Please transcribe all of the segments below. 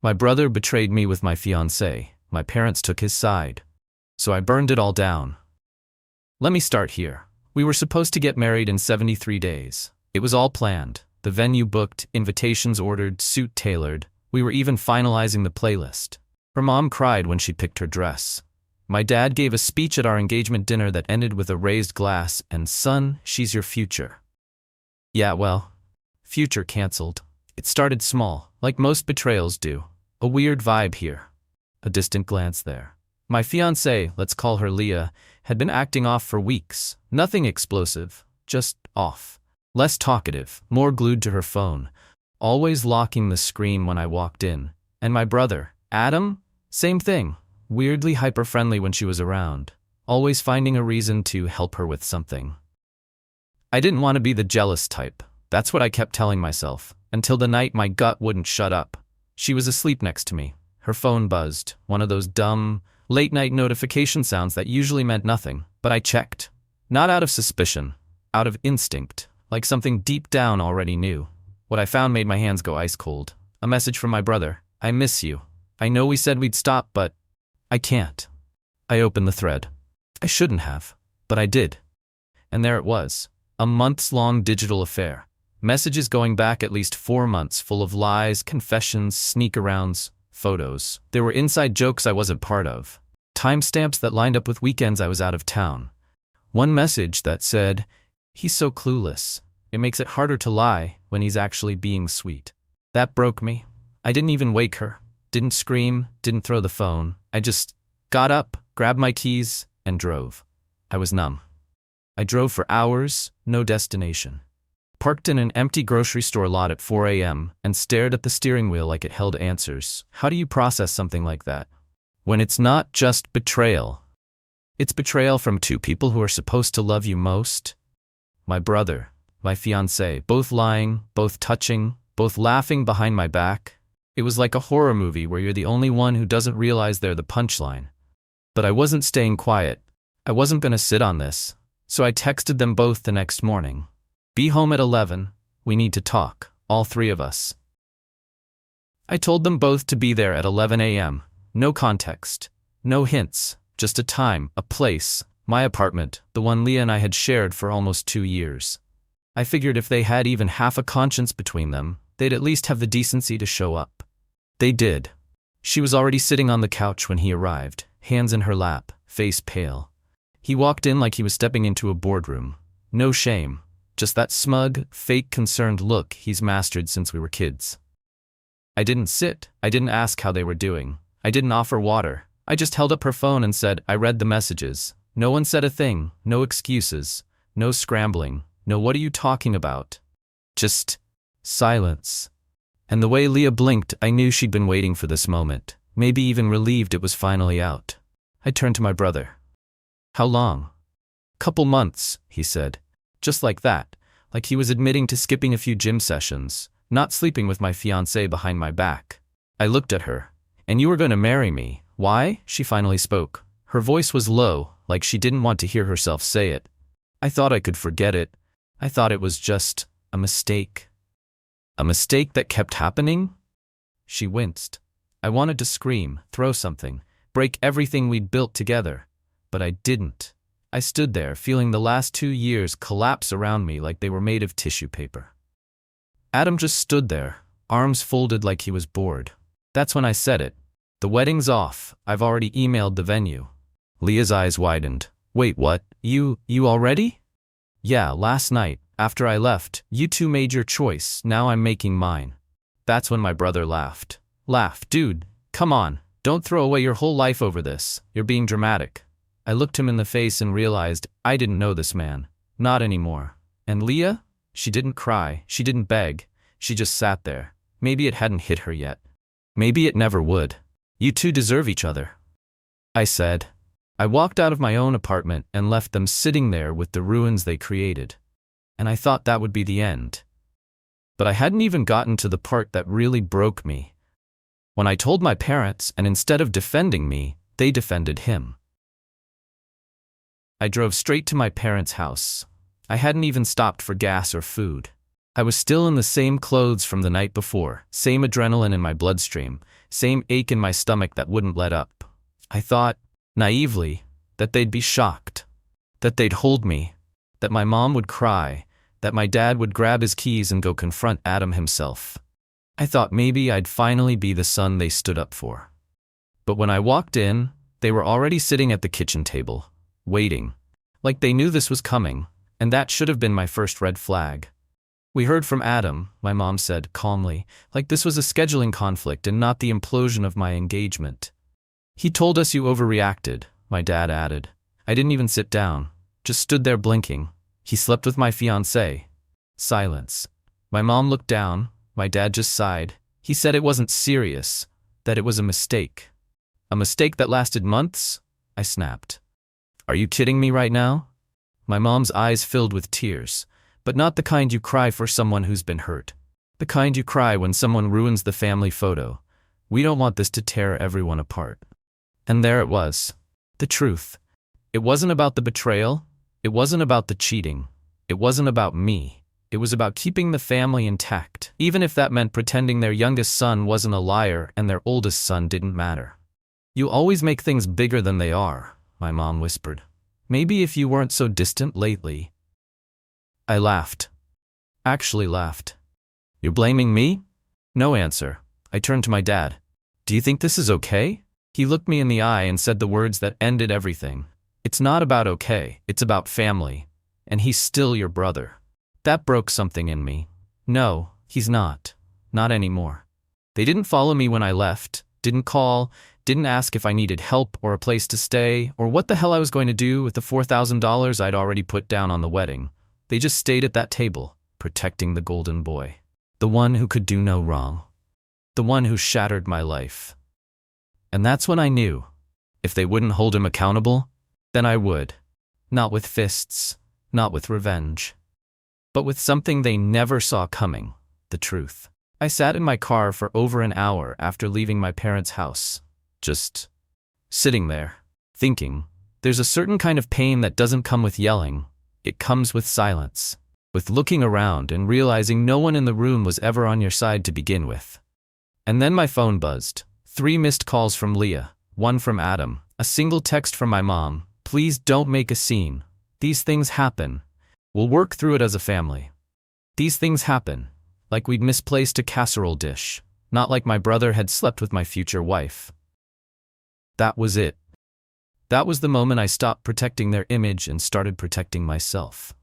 My brother betrayed me with my fiancée. My parents took his side. So I burned it all down. Let me start here. We were supposed to get married in 73 days. It was all planned. The venue booked, invitations ordered, suit tailored. We were even finalizing the playlist. Her mom cried when she picked her dress. My dad gave a speech at our engagement dinner that ended with a raised glass and, "Son, she's your future." Yeah, well, future canceled. It started small, like most betrayals do. A weird vibe here. A distant glance there. My fiancée, let's call her Leah, had been acting off for weeks. Nothing explosive, just off. Less talkative, more glued to her phone, always locking the screen when I walked in. And my brother, Adam, same thing. Weirdly hyper-friendly when she was around, always finding a reason to help her with something. I didn't want to be the jealous type. That's what I kept telling myself, until the night my gut wouldn't shut up. She was asleep next to me. Her phone buzzed, one of those dumb, late-night notification sounds that usually meant nothing, but I checked. Not out of suspicion, out of instinct, like something deep down already knew. What I found made my hands go ice cold. A message from my brother. "I miss you. I know we said we'd stop, but I can't." I opened the thread. I shouldn't have, but I did. And there it was, a months-long digital affair. Messages going back at least 4 months, full of lies, confessions, sneak-arounds, photos. There were inside jokes I wasn't part of. Timestamps that lined up with weekends I was out of town. One message that said, "He's so clueless. It makes it harder to lie when he's actually being sweet." That broke me. I didn't even wake her. Didn't scream, didn't throw the phone. I just got up, grabbed my keys, and drove. I was numb. I drove for hours, no destination. Parked in an empty grocery store lot at 4 a.m. and stared at the steering wheel like it held answers. How do you process something like that? When it's not just betrayal. It's betrayal from two people who are supposed to love you most. My brother, my fiancée, both lying, both touching, both laughing behind my back. It was like a horror movie where you're the only one who doesn't realize they're the punchline. But I wasn't staying quiet. I wasn't going to sit on this. So I texted them both the next morning. "Be home at 11. We need to talk, all three of us." I told them both to be there at 11 a.m. No context, no hints, just a time, a place, my apartment, the one Leah and I had shared for almost 2 years. I figured if they had even half a conscience between them, they'd at least have the decency to show up. They did. She was already sitting on the couch when he arrived, hands in her lap, face pale. He walked in like he was stepping into a boardroom. No shame, just that smug, fake concerned look he's mastered since we were kids. I didn't sit. I didn't ask how they were doing. I didn't offer water. I just held up her phone and said, "I read the messages." No one said a thing, no excuses, no scrambling, no "what are you talking about?" Just silence. And the way Leah blinked, I knew she'd been waiting for this moment, maybe even relieved it was finally out. I turned to my brother. "How long?" "Couple months," he said. Just like that, like he was admitting to skipping a few gym sessions, not sleeping with my fiancée behind my back. I looked at her. "And you were going to marry me. Why?" She finally spoke. Her voice was low, like she didn't want to hear herself say it. I thought I could forget it. I thought it was just a mistake. A mistake that kept happening? She winced. I wanted to scream, throw something, break everything we'd built together. But I didn't. I stood there, feeling the last 2 years collapse around me like they were made of tissue paper. Adam just stood there, arms folded like he was bored. That's when I said it. "The wedding's off. I've already emailed the venue." Leah's eyes widened. "Wait, what? You already?" "Yeah, last night. After I left, you two made your choice, now I'm making mine." That's when my brother laughed. "Dude, come on, don't throw away your whole life over this, you're being dramatic." I looked him in the face and realized I didn't know this man. Not anymore. And Leah? She didn't cry, she didn't beg, she just sat there. Maybe it hadn't hit her yet. Maybe it never would. "You two deserve each other," I said. I walked out of my own apartment and left them sitting there with the ruins they created. And I thought that would be the end. But I hadn't even gotten to the part that really broke me. When I told my parents, and instead of defending me, they defended him. I drove straight to my parents' house. I hadn't even stopped for gas or food. I was still in the same clothes from the night before, same adrenaline in my bloodstream, same ache in my stomach that wouldn't let up. I thought, naively, that they'd be shocked, that they'd hold me, that my mom would cry, that my dad would grab his keys and go confront Adam himself. I thought maybe I'd finally be the son they stood up for. But when I walked in, they were already sitting at the kitchen table, waiting, like they knew this was coming, and that should have been my first red flag. "We heard from Adam," my mom said calmly, like this was a scheduling conflict and not the implosion of my engagement. "He told us you overreacted," my dad added. I didn't even sit down, just stood there blinking. "He slept with my fiancée." Silence. My mom looked down, my dad just sighed. He said it wasn't serious, that it was a mistake. "A mistake that lasted months?" I snapped. "Are you kidding me right now?" My mom's eyes filled with tears, but not the kind you cry for someone who's been hurt. The kind you cry when someone ruins the family photo. We don't want this to tear everyone apart. And there it was. The truth. It wasn't about the betrayal. It wasn't about the cheating. It wasn't about me. It was about keeping the family intact, even if that meant pretending their youngest son wasn't a liar and their oldest son didn't matter. "You always make things bigger than they are," my mom whispered. "Maybe if you weren't so distant lately." I laughed. Actually laughed. "You're blaming me?" No answer. I turned to my dad. "Do you think this is okay?" He looked me in the eye and said the words that ended everything. "It's not about okay, it's about family. And he's still your brother." That broke something in me. No, he's not. Not anymore. They didn't follow me when I left, didn't call, didn't ask if I needed help or a place to stay, or what the hell I was going to do with the $4,000 I'd already put down on the wedding. They just stayed at that table, protecting the golden boy. The one who could do no wrong. The one who shattered my life. And that's when I knew. If they wouldn't hold him accountable, then I would. Not with fists, not with revenge, but with something they never saw coming, the truth. I sat in my car for over an hour after leaving my parents' house, just sitting there, thinking. There's a certain kind of pain that doesn't come with yelling. It comes with silence, with looking around and realizing no one in the room was ever on your side to begin with. And then my phone buzzed. 3 missed calls from Leah, 1 from Adam, a single text from my mom. "Please don't make a scene. These things happen. We'll work through it as a family." These things happen. Like we'd misplaced a casserole dish, not like my brother had slept with my future wife. That was it. That was the moment I stopped protecting their image and started protecting myself.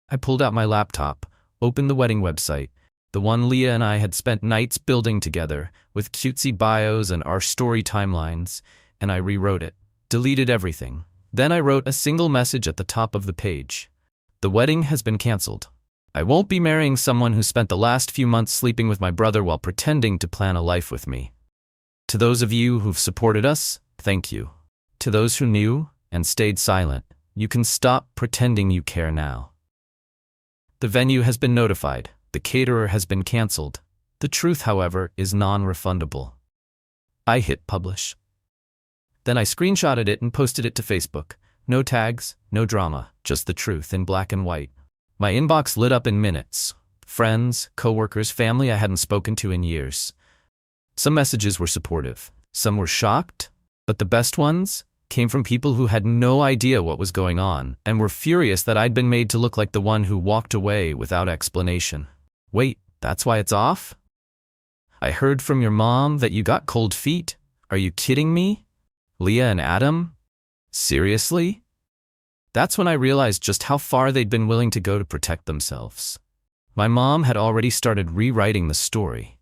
I pulled out my laptop, opened the wedding website, the one Leah and I had spent nights building together, with cutesy bios and our story timelines, and I rewrote it, deleted everything. Then I wrote a single message at the top of the page. "The wedding has been canceled. I won't be marrying someone who spent the last few months sleeping with my brother while pretending to plan a life with me. To those of you who've supported us, thank you. To those who knew and stayed silent, you can stop pretending you care now. The venue has been notified. The caterer has been canceled. The truth, however, is non-refundable." I hit publish. Then I screenshotted it and posted it to Facebook. No tags, no drama, just the truth in black and white. My inbox lit up in minutes. Friends, coworkers, family I hadn't spoken to in years. Some messages were supportive. Some were shocked. But the best ones came from people who had no idea what was going on and were furious that I'd been made to look like the one who walked away without explanation. "Wait, that's why it's off? I heard from your mom that you got cold feet. Are you kidding me? Leah and Adam? Seriously?" That's when I realized just how far they'd been willing to go to protect themselves. My mom had already started rewriting the story,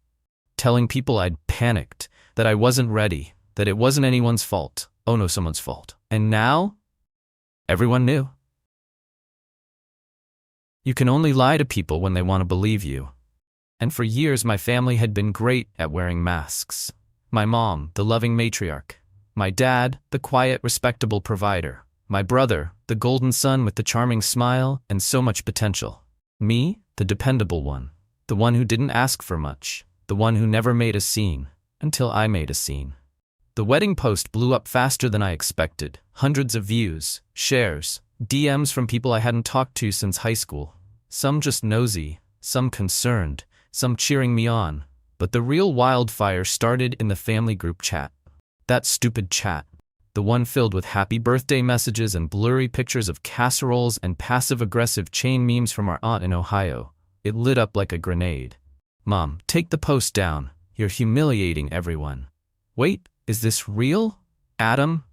telling people I'd panicked, that I wasn't ready, that it wasn't anyone's fault. Oh no, someone's fault. And now? Everyone knew. You can only lie to people when they want to believe you. And for years my family had been great at wearing masks. My mom, the loving matriarch. My dad, the quiet, respectable provider. My brother, the golden son with the charming smile and so much potential. Me, the dependable one. The one who didn't ask for much. The one who never made a scene. Until I made a scene. The wedding post blew up faster than I expected. Hundreds of views, shares, DMs from people I hadn't talked to since high school. Some just nosy, some concerned, some cheering me on. But the real wildfire started in the family group chat. That stupid chat. The one filled with happy birthday messages and blurry pictures of casseroles and passive-aggressive chain memes from our aunt in Ohio. It lit up like a grenade. Mom, take the post down. You're humiliating everyone. Wait, is this real? Adam?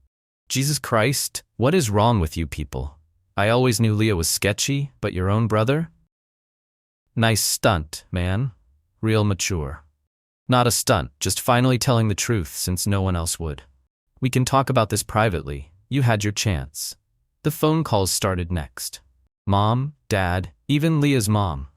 Jesus Christ, what is wrong with you people? I always knew Leah was sketchy, but your own brother? Nice stunt, man. Real mature. Not a stunt, just finally telling the truth since no one else would. We can talk about this privately. You had your chance. The phone calls started next. Mom, Dad, even Leah's mom,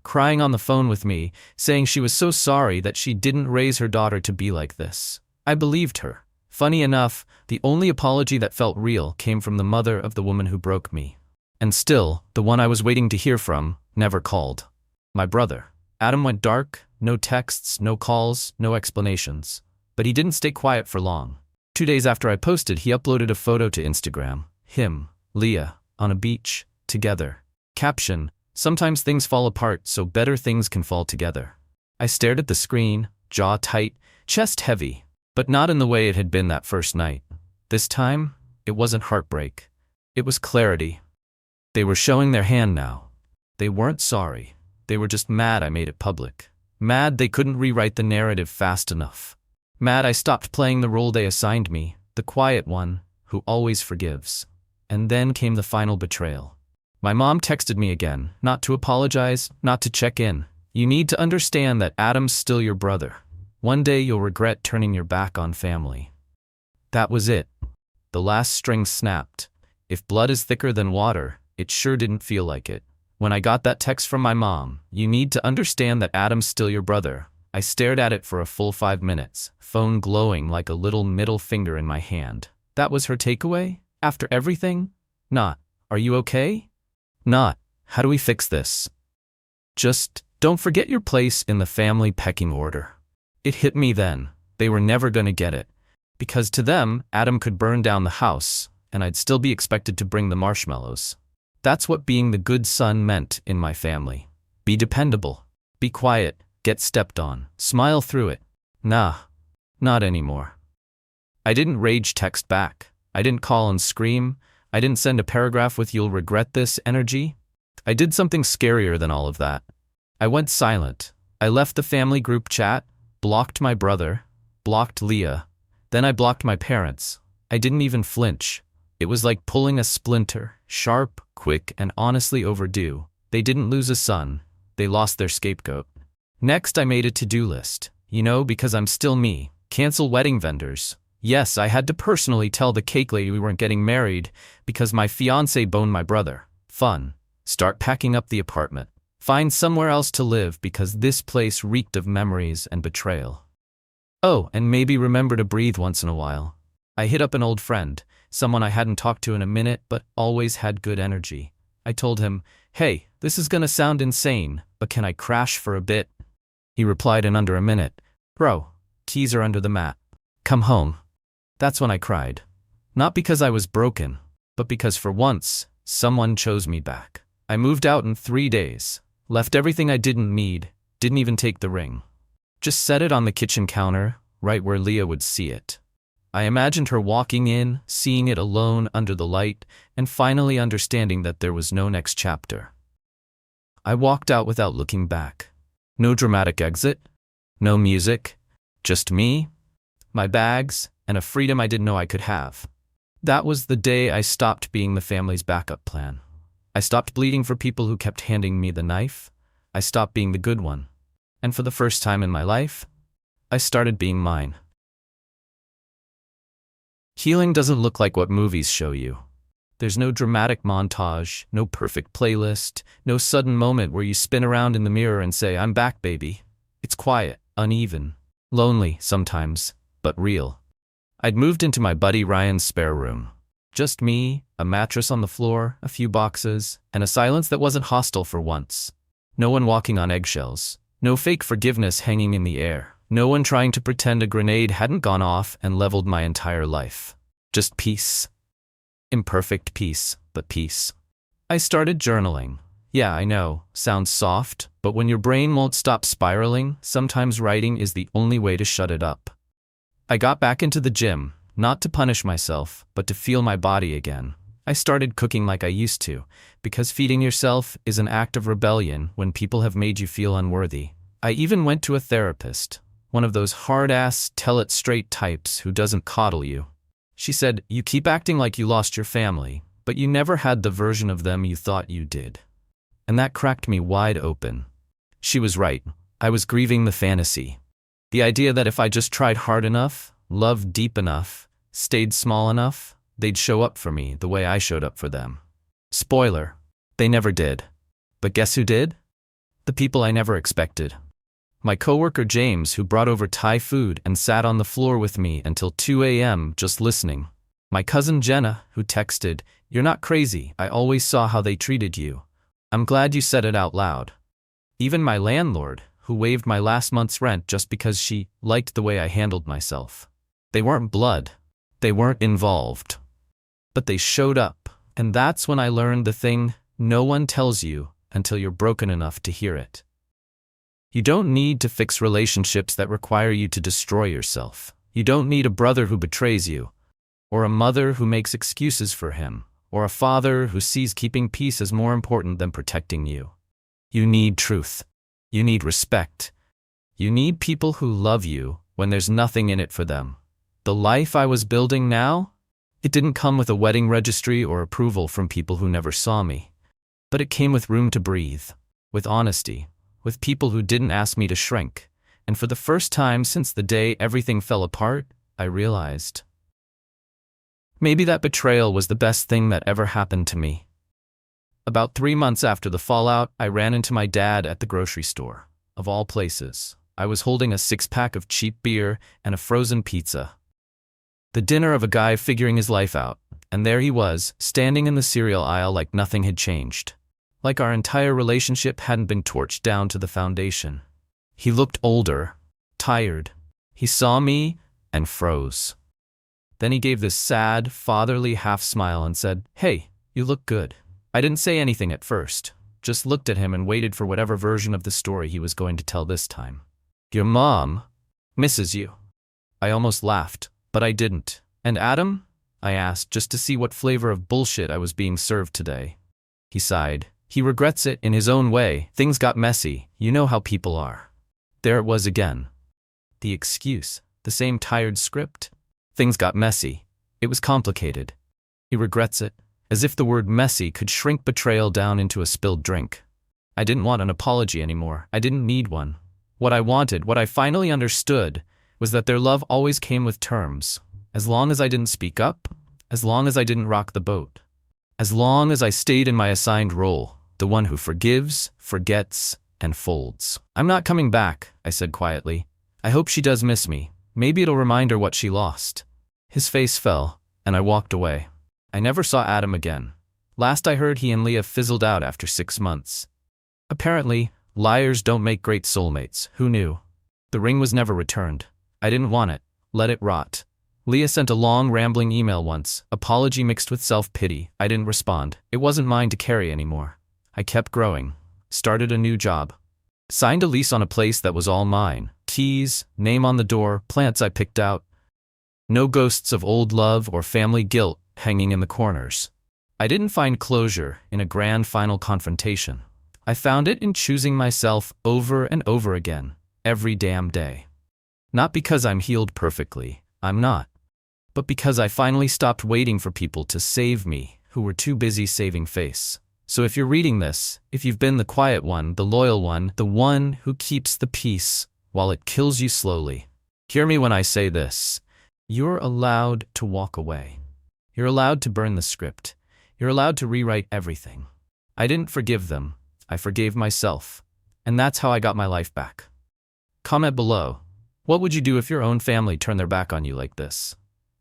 crying on the phone with me, saying she was so sorry that she didn't raise her daughter to be like this. I believed her. Funny enough, the only apology that felt real came from the mother of the woman who broke me. And still, the one I was waiting to hear from never called. My brother. Adam went dark, no texts, no calls, no explanations. But he didn't stay quiet for long. 2 days after I posted, he uploaded a photo to Instagram. Him, Leah, on a beach, together. Caption, sometimes things fall apart so better things can fall together. I stared at the screen, jaw tight, chest heavy, but not in the way it had been that first night. This time, it wasn't heartbreak. It was clarity. They were showing their hand now. They weren't sorry. They were just mad I made it public. Mad they couldn't rewrite the narrative fast enough. Mad I stopped playing the role they assigned me, the quiet one, who always forgives. And then came the final betrayal. My mom texted me again, not to apologize, not to check in. You need to understand that Adam's still your brother. One day you'll regret turning your back on family. That was it. The last string snapped. If blood is thicker than water, it sure didn't feel like it. When I got that text from my mom, you need to understand that Adam's still your brother, I stared at it for a full 5 minutes, phone glowing like a little middle finger in my hand. That was her takeaway? After everything? Not, are you okay? Not, how do we fix this? Just, don't forget your place in the family pecking order. It hit me then. They were never gonna get it. Because to them, Adam could burn down the house, and I'd still be expected to bring the marshmallows. That's what being the good son meant in my family. Be dependable. Be quiet. Get stepped on. Smile through it. Nah, not anymore. I didn't rage text back. I didn't call and scream. I didn't send a paragraph with "you'll regret this" energy. I did something scarier than all of that. I went silent. I left the family group chat, blocked my brother, blocked Leah. Then I blocked my parents. I didn't even flinch. It was like pulling a splinter, sharp, quick, and honestly overdue. They didn't lose a son. They lost their scapegoat. Next, I made a to-do list. Because I'm still me. Cancel wedding vendors. Yes, I had to personally tell the cake lady we weren't getting married because my fiancé boned my brother. Fun. Start packing up the apartment. Find somewhere else to live because this place reeked of memories and betrayal. Oh, and maybe remember to breathe once in a while. I hit up an old friend, someone I hadn't talked to in a minute but always had good energy. I told him, "Hey, this is gonna sound insane, but can I crash for a bit?" He replied in under a minute, "Bro, keys are under the mat. Come home." That's when I cried. Not because I was broken, but because for once, someone chose me back. I moved out in 3 days, left everything I didn't need, didn't even take the ring. Just set it on the kitchen counter, right where Leah would see it. I imagined her walking in, seeing it alone under the light, and finally understanding that there was no next chapter. I walked out without looking back. No dramatic exit, no music, just me, my bags, and a freedom I didn't know I could have. That was the day I stopped being the family's backup plan. I stopped bleeding for people who kept handing me the knife. I stopped being the good one. And for the first time in my life, I started being mine. Healing doesn't look like what movies show you. There's no dramatic montage, no perfect playlist, no sudden moment where you spin around in the mirror and say, "I'm back, baby." It's quiet, uneven, lonely sometimes, but real. I'd moved into my buddy Ryan's spare room. Just me, a mattress on the floor, a few boxes, and a silence that wasn't hostile for once. No one walking on eggshells. No fake forgiveness hanging in the air. No one trying to pretend a grenade hadn't gone off and leveled my entire life. Just peace. Imperfect peace, but peace. I started journaling. Yeah, I know, sounds soft, but when your brain won't stop spiraling, sometimes writing is the only way to shut it up. I got back into the gym, not to punish myself, but to feel my body again. I started cooking like I used to, because feeding yourself is an act of rebellion when people have made you feel unworthy. I even went to a therapist, one of those hard-ass, tell-it-straight types who doesn't coddle you. She said, "You keep acting like you lost your family, but you never had the version of them you thought you did." And that cracked me wide open. She was right. I was grieving the fantasy. The idea that if I just tried hard enough, loved deep enough, stayed small enough, they'd show up for me the way I showed up for them. Spoiler, they never did. But guess who did? The people I never expected. My coworker James, who brought over Thai food and sat on the floor with me until 2 a.m. just listening. My cousin Jenna, who texted, "You're not crazy, I always saw how they treated you. I'm glad you said it out loud." Even my landlord, who waived my last month's rent just because she liked the way I handled myself. They weren't blood. They weren't involved. But they showed up, and that's when I learned the thing no one tells you until you're broken enough to hear it. You don't need to fix relationships that require you to destroy yourself. You don't need a brother who betrays you, or a mother who makes excuses for him, or a father who sees keeping peace as more important than protecting you. You need truth. You need respect. You need people who love you when there's nothing in it for them. The life I was building now, it didn't come with a wedding registry or approval from people who never saw me. But it came with room to breathe, with honesty, with people who didn't ask me to shrink. And for the first time since the day everything fell apart, I realized maybe that betrayal was the best thing that ever happened to me. About 3 months after the fallout, I ran into my dad at the grocery store. Of all places, I was holding a 6-pack of cheap beer and a frozen pizza. The dinner of a guy figuring his life out, and there he was, standing in the cereal aisle like nothing had changed. Like our entire relationship hadn't been torched down to the foundation. He looked older, tired. He saw me and froze. Then he gave this sad, fatherly half-smile and said, "Hey, you look good." I didn't say anything at first, just looked at him and waited for whatever version of the story he was going to tell this time. "Your mom misses you." I almost laughed, but I didn't. "And Adam?" I asked, just to see what flavor of bullshit I was being served today. He sighed. "He regrets it in his own way. Things got messy. You know how people are." There it was again. The excuse, the same tired script. Things got messy. It was complicated. He regrets it. As if the word messy could shrink betrayal down into a spilled drink. I didn't want an apology anymore. I didn't need one. What I wanted, what I finally understood, was that their love always came with terms. As long as I didn't speak up, as long as I didn't rock the boat, as long as I stayed in my assigned role, the one who forgives, forgets, and folds. "I'm not coming back," I said quietly. "I hope she does miss me. Maybe it'll remind her what she lost." His face fell, and I walked away. I never saw Adam again. Last I heard, he and Leah fizzled out after 6 months. Apparently, liars don't make great soulmates. Who knew? The ring was never returned. I didn't want it. Let it rot. Leah sent a long, rambling email once, apology mixed with self-pity. I didn't respond. It wasn't mine to carry anymore. I kept growing. Started a new job. Signed a lease on a place that was all mine. Keys, name on the door, plants I picked out. No ghosts of old love or family guilt hanging in the corners. I didn't find closure in a grand final confrontation. I found it in choosing myself over and over again, every damn day. Not because I'm healed perfectly, I'm not. But because I finally stopped waiting for people to save me who were too busy saving face. So if you're reading this, if you've been the quiet one, the loyal one, the one who keeps the peace while it kills you slowly, hear me when I say this. You're allowed to walk away. You're allowed to burn the script. You're allowed to rewrite everything. I didn't forgive them. I forgave myself. And that's how I got my life back. Comment below. What would you do if your own family turned their back on you like this?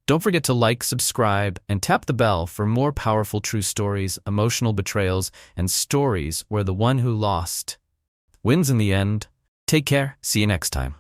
Don't forget to like, subscribe, and tap the bell for more powerful true stories, emotional betrayals, and stories where the one who lost wins in the end. Take care. See you next time.